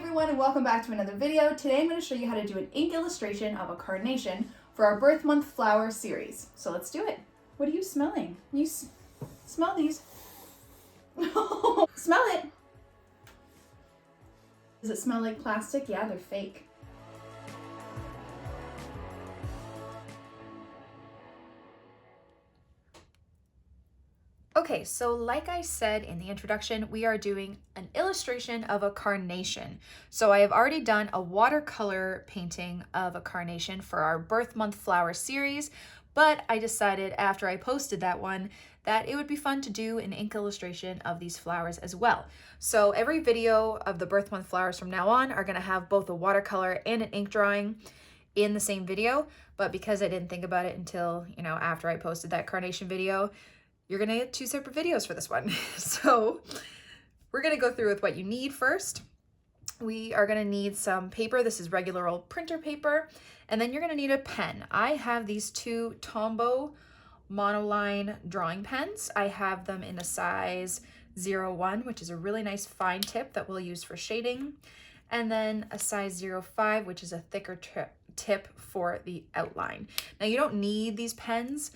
everyone, and welcome back to another video. Today I'm going to show you how to do an ink illustration of a carnation for our birth month flower series. So let's do it. What are you smelling? You smell these. Smell it. Does it smell like plastic? Yeah, they're fake. Okay, so like I said in the introduction, we are doing an illustration of a carnation. So I have already done a watercolor painting of a carnation for our birth month flower series, but I decided after I posted that one that it would be fun to do an ink illustration of these flowers as well. So every video of the birth month flowers from now on are gonna have both a watercolor and an ink drawing in the same video, but because I didn't think about it until, after I posted that carnation video, you're gonna get two separate videos for this one. So we're gonna go through with what you need first. We are gonna need some paper. This is regular old printer paper. And then you're gonna need a pen. I have these two Tombow monoline drawing pens. I have them in a size 01, which is a really nice fine tip that we'll use for shading. And then a size 05, which is a thicker tip for the outline. Now you don't need these pens.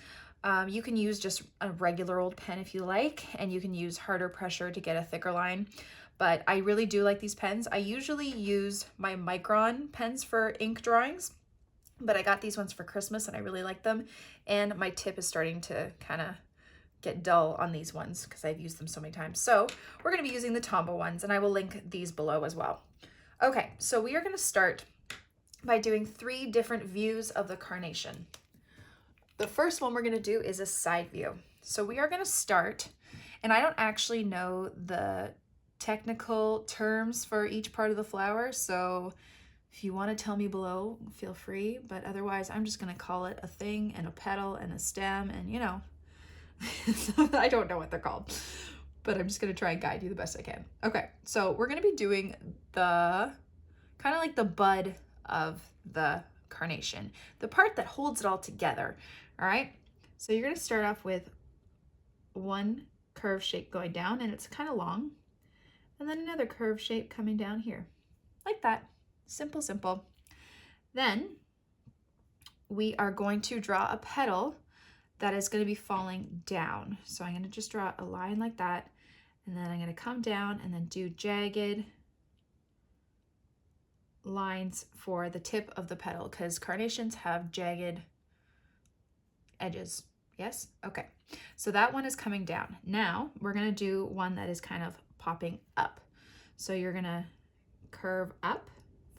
You can use just a regular old pen if you like, and you can use harder pressure to get a thicker line. But I really do like these pens. I usually use my Micron pens for ink drawings, but I got these ones for Christmas and I really like them. And my tip is starting to kind of get dull on these ones because I've used them so many times. So we're going to be using the Tombow ones, and I will link these below as well. Okay, so we are going to start by doing 3 different views of the carnation. The first one we're going to do is a side view. So we are going to start, and I don't actually know the technical terms for each part of the flower, so if you want to tell me below, feel free, but otherwise I'm just going to call it a thing and a petal and a stem and I don't know what they're called, but I'm just going to try and guide you the best I can. Okay, so we're going to be doing the kind of like the bud of the carnation, the part that holds it all together. All right, so you're going to start off with one curve shape going down, and it's kind of long, and then another curve shape coming down here, like that. Simple, simple. Then we are going to draw a petal that is going to be falling down. So I'm going to just draw a line like that, and then I'm going to come down and then do jagged lines for the tip of the petal, because carnations have jagged edges. Yes? Okay. So that one is coming down. Now we're going to do one that is kind of popping up. So you're going to curve up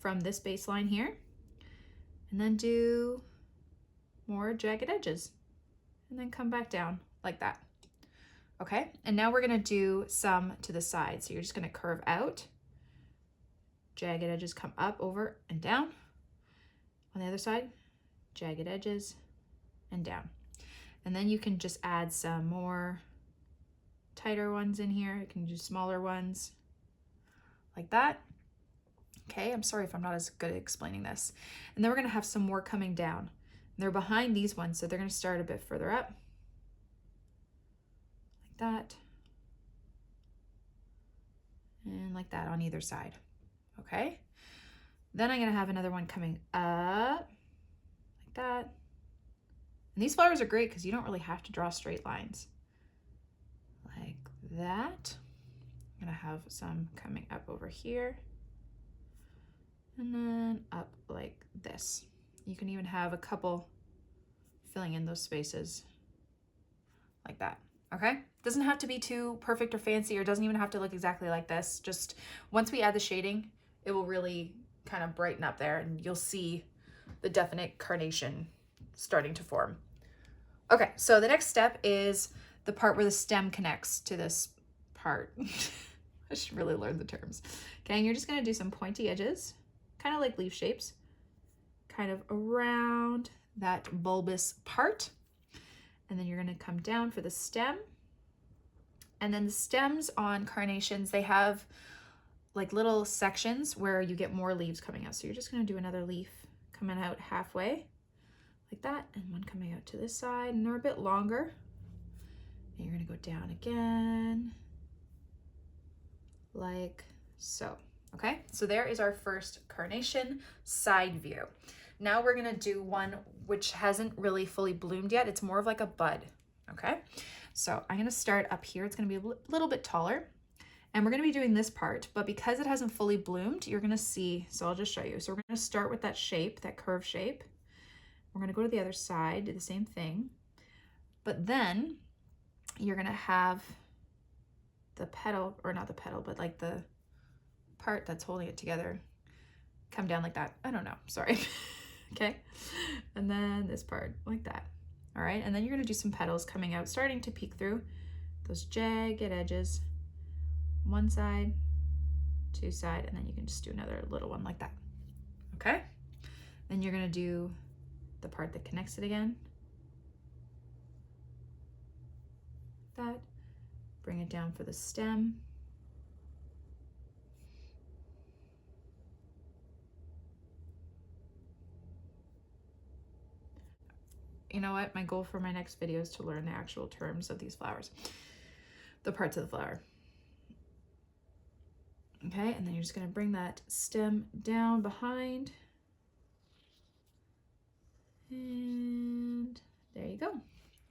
from this baseline here and then do more jagged edges and then come back down like that. Okay. And now we're going to do some to the side. So you're just going to curve out, jagged edges come up, over and down. On the other side, jagged edges and down. And then you can just add some more tighter ones in here. You can do smaller ones like that. Okay, I'm sorry if I'm not as good at explaining this. And then we're going to have some more coming down. And they're behind these ones, so they're going to start a bit further up. Like that. And like that on either side. Okay. Then I'm going to have another one coming up like that. And these flowers are great because you don't really have to draw straight lines like that. I'm going to have some coming up over here and then up like this. You can even have a couple filling in those spaces like that. Okay, doesn't have to be too perfect or fancy, or doesn't even have to look exactly like this. Just once we add the shading, it will really kind of brighten up there and you'll see the definite carnation starting to form. Okay, so the next step is the part where the stem connects to this part. I should really learn the terms. Okay, and you're just gonna do some pointy edges, kind of like leaf shapes, kind of around that bulbous part. And then you're gonna come down for the stem. And then the stems on carnations, they have like little sections where you get more leaves coming out. So you're just gonna do another leaf coming out halfway like that, and one coming out to this side, and they're a bit longer. And you're gonna go down again like so. Okay, so there is our first carnation side view. Now we're gonna do one which hasn't really fully bloomed yet. It's more of like a bud, okay? So I'm gonna start up here. It's gonna be a little bit taller. And we're gonna be doing this part, but because it hasn't fully bloomed, you're gonna see, so I'll just show you. So we're gonna start with that shape, that curve shape. We're gonna go to the other side, do the same thing. But then you're gonna have the petal, or not the petal, but like the part that's holding it together come down like that. I don't know, sorry. Okay, and then this part like that. All right, and then you're gonna do some petals coming out, starting to peek through those jagged edges. One side, two side, and then you can just do another little one like that. Okay, then you're gonna do the part that connects it again. That, bring it down for the stem. You know what? My goal for my next video is to learn the actual terms of these flowers, the parts of the flower. Okay, and then you're just gonna bring that stem down behind. And there you go.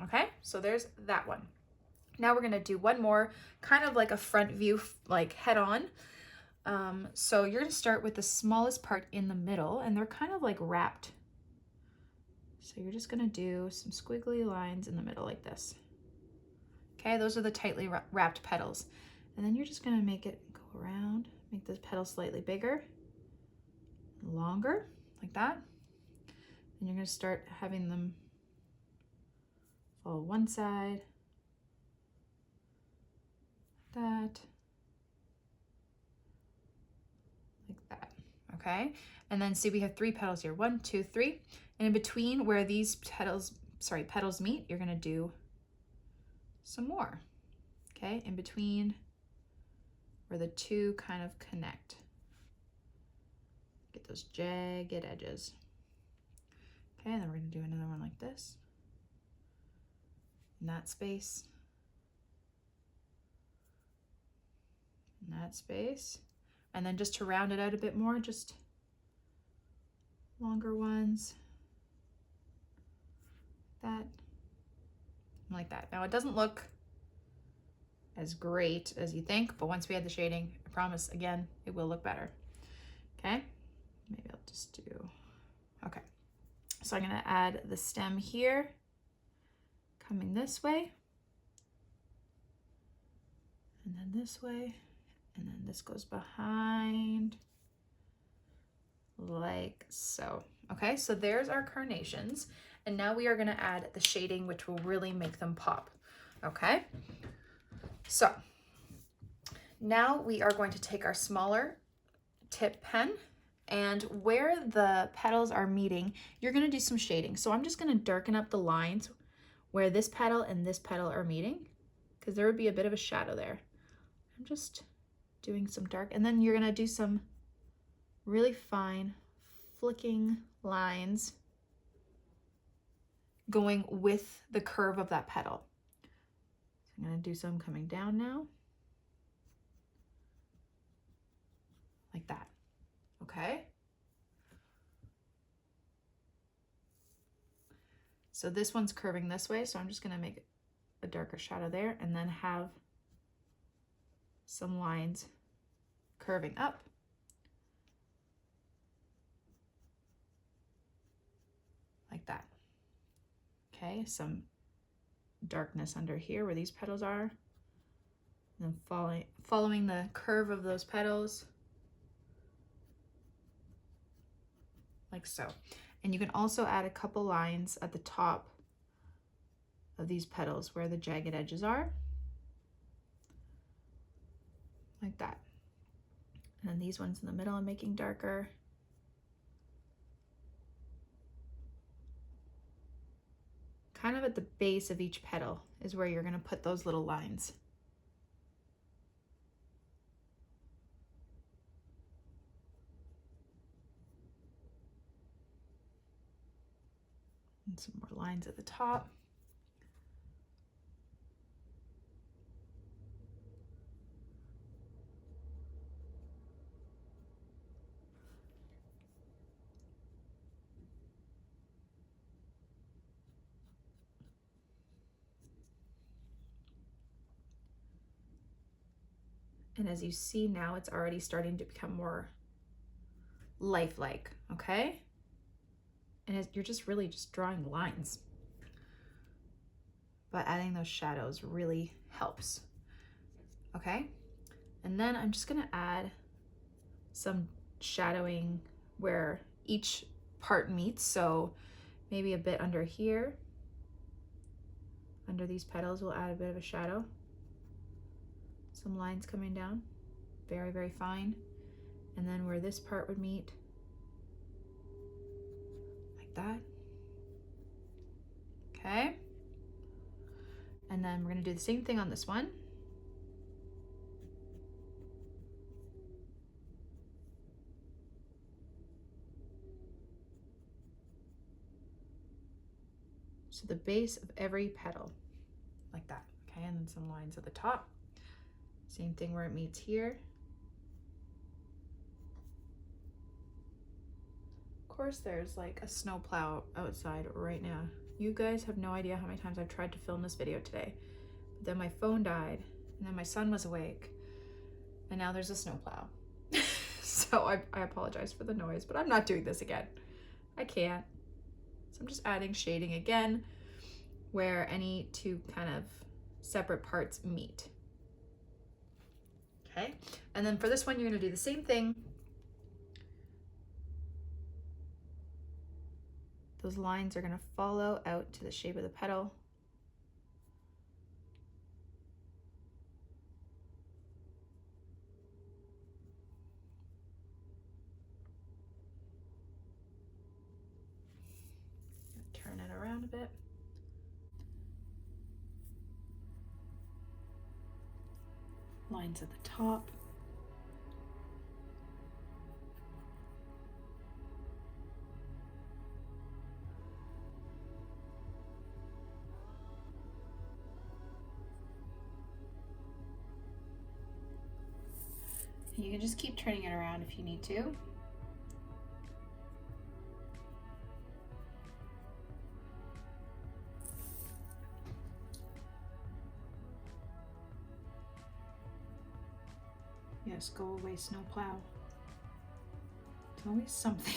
Okay, so there's that one. Now we're gonna do one more, kind of like a front view, like head on. So you're gonna start with the smallest part in the middle, and they're kind of like wrapped. So you're just gonna do some squiggly lines in the middle like this. Okay, those are the tightly wrapped petals. And then you're just gonna make it go around, make the petals slightly bigger, longer, like that. And you're gonna start having them follow one side, that, like that, okay? And then see, we have 3 petals here, 1, 2, 3. And in between where these petals meet, you're gonna do some more, okay? In between where the 2 kind of connect. Get those jagged edges. Okay, and then we're gonna do another one like this. In that space. In that space. And then just to round it out a bit more, just longer ones. That, like that. Now it doesn't look as great as you think, but once we add the shading, I promise again, it will look better. Okay, maybe I'll just do, okay. So I'm gonna add the stem here, coming this way, and then this way, and then this goes behind, like so. Okay, so there's our carnations. And now we are gonna add the shading, which will really make them pop, okay? So now we are going to take our smaller tip pen, and where the petals are meeting, you're gonna do some shading. So I'm just gonna darken up the lines where this petal and this petal are meeting, because there would be a bit of a shadow there. I'm just doing some dark, and then you're gonna do some really fine flicking lines going with the curve of that petal. So I'm going to do some coming down now, like that. Okay. So this one's curving this way, so I'm just going to make a darker shadow there, and then have some lines curving up. Like that. Okay, some darkness under here where these petals are, and then following the curve of those petals, like so. And you can also add a couple lines at the top of these petals where the jagged edges are, like that. And then these ones in the middle I'm making darker. Kind of at the base of each petal is where you're going to put those little lines. And some more lines at the top. And as you see now, it's already starting to become more lifelike, okay? And you're just really just drawing lines. But adding those shadows really helps, okay? And then I'm just gonna add some shadowing where each part meets. So maybe a bit under here. Under these petals, we'll add a bit of a shadow. Some lines coming down, very, very fine. And then where this part would meet, like that. Okay. And then we're gonna do the same thing on this one. So the base of every petal, like that, okay? And then some lines at the top. Same thing where it meets here. Of course, there's like a snowplow outside right now. You guys have no idea how many times I've tried to film this video today. But then my phone died, and then my son was awake, and now there's a snowplow. So I apologize for the noise, but I'm not doing this again. I can't. So I'm just adding shading again where any two kind of separate parts meet. Okay, and then for this one, you're gonna do the same thing. Those lines are gonna follow out to the shape of the petal. Turn it around a bit. Lines at the top. You can just keep turning it around if you need to. Yes, go away, snowplow. It's always something.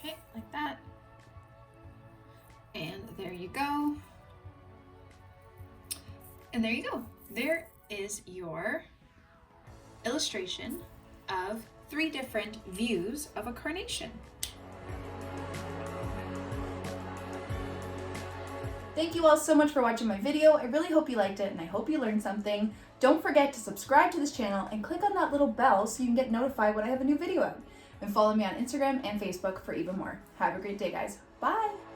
Okay, like that. And there you go. And there you go. There is your illustration of 3 different views of a carnation. Thank you all so much for watching my video. I really hope you liked it and I hope you learned something. Don't forget to subscribe to this channel and click on that little bell so you can get notified when I have a new video out. And follow me on Instagram and Facebook for even more. Have a great day, guys. Bye!